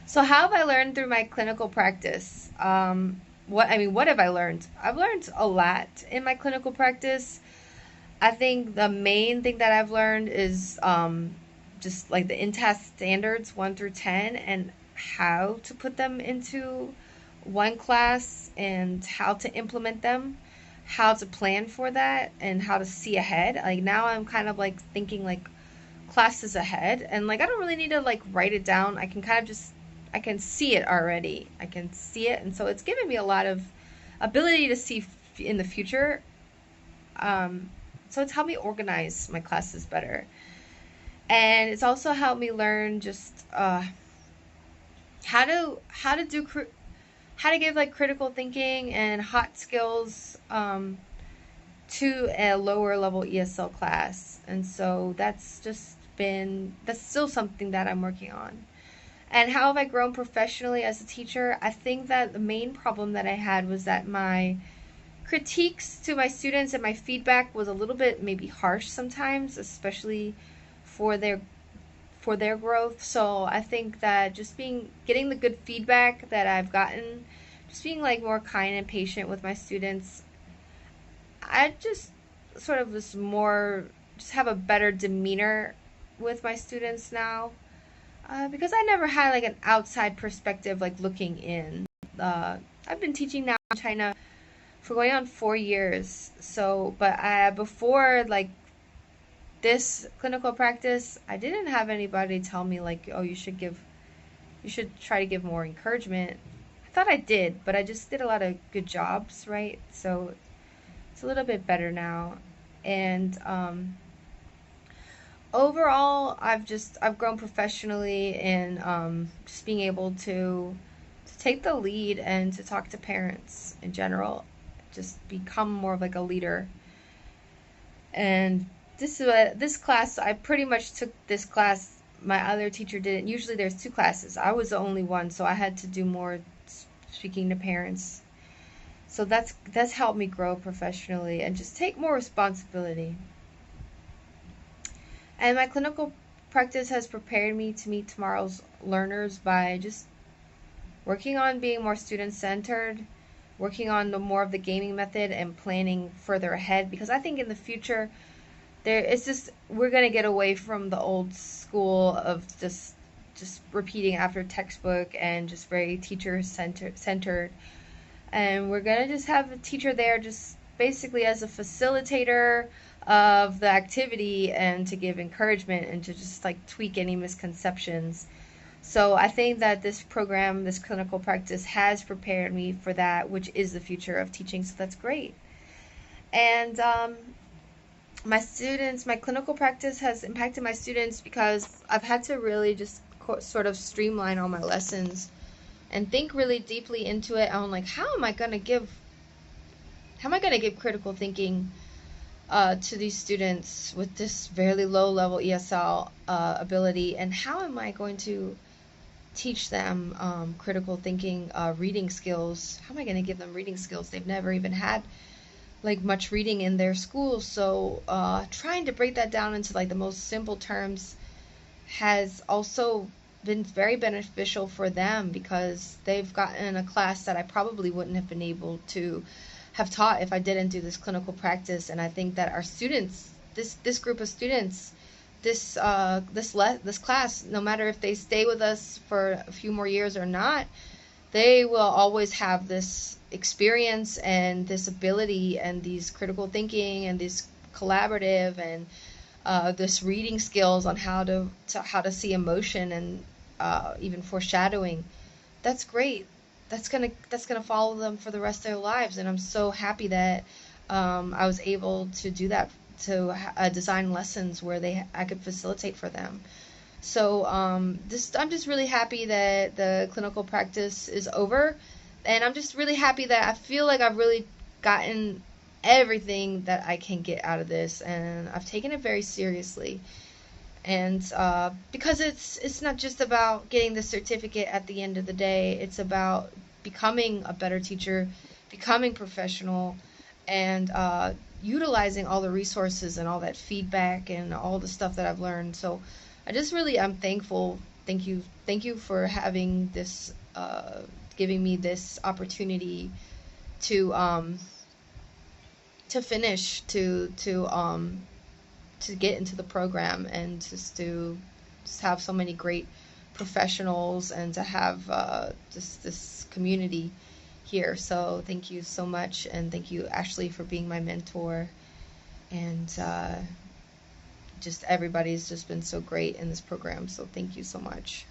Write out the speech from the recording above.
So how have I learned through my clinical practice? What have I learned? I've learned a lot in my clinical practice. I think the main thing that I've learned is just like the in-task standards 1 through 10 and how to put them into one class and how to implement them, how to plan for that, and how to see ahead. Like now I'm kind of like thinking like classes ahead, and like I don't really need to like write it down. I can kind of just I can see it already. I can see it, and so it's given me a lot of ability to see in the future. So it's helped me organize my classes better, and it's also helped me learn just how to do how to give like critical thinking and hot skills to a lower level ESL class. And so that's still something that I'm working on. And how have I grown professionally as a teacher? I think that the main problem that I had was that my critiques to my students and my feedback was a little bit maybe harsh sometimes, especially for their growth. So I think that just being getting the good feedback that I've gotten, just being like more kind and patient with my students, I just sort of just have a better demeanor with my students now, because I never had like an outside perspective, like looking in. I've been teaching now in China for going on 4 years. So, but before like this clinical practice, I didn't have anybody tell me like, oh, you should try to give more encouragement. I thought I did, but I just did a lot of good jobs, right? So it's a little bit better now. And overall, I've grown professionally in just being able to take the lead and to talk to parents in general, just become more of like a leader. And this class, I pretty much took this class. My other teacher didn't. Usually there's two classes. I was the only one, so I had to do more speaking to parents. So that's helped me grow professionally and just take more responsibility. And my clinical practice has prepared me to meet tomorrow's learners by just working on being more student centered, working on the more of the gaming method and planning further ahead, because I think in the future it's just we're going to get away from the old school of just repeating after textbook and just very teacher centered, and we're going to just have a teacher there just basically as a facilitator of the activity and to give encouragement and to just like tweak any misconceptions. So I think that this program, this clinical practice, has prepared me for that, which is the future of teaching. So that's great. And my clinical practice has impacted my students because I've had to really just sort of streamline all my lessons and think really deeply into it on like how am I gonna give critical thinking to these students with this very low level ESL ability, and how am I going to teach them critical thinking, reading skills? How am I going to give them reading skills? They've never even had like much reading in their schools. So trying to break that down into like the most simple terms has also been very beneficial for them, because they've gotten a class that I probably wouldn't have been able to have taught if I didn't do this clinical practice. And I think that our students, this group of students, this class, no matter if they stay with us for a few more years or not, they will always have this experience and this ability and these critical thinking and this collaborative and this reading skills on how to see emotion and even foreshadowing. That's great. That's gonna follow them for the rest of their lives, and I'm so happy that I was able to do that, to design lessons where I could facilitate for them. So I'm just really happy that the clinical practice is over, and I'm just really happy that I feel like I've really gotten everything that I can get out of this, and I've taken it very seriously. And because it's not just about getting the certificate at the end of the day, it's about becoming a better teacher, becoming professional, and utilizing all the resources and all that feedback and all the stuff that I've learned. So I'm thankful thank you for having this, giving me this opportunity to finish, to get into the program, and just have so many great professionals, and to have just this community here. So thank you so much, and thank you, Ashley, for being my mentor, and just everybody's just been so great in this program. So thank you so much.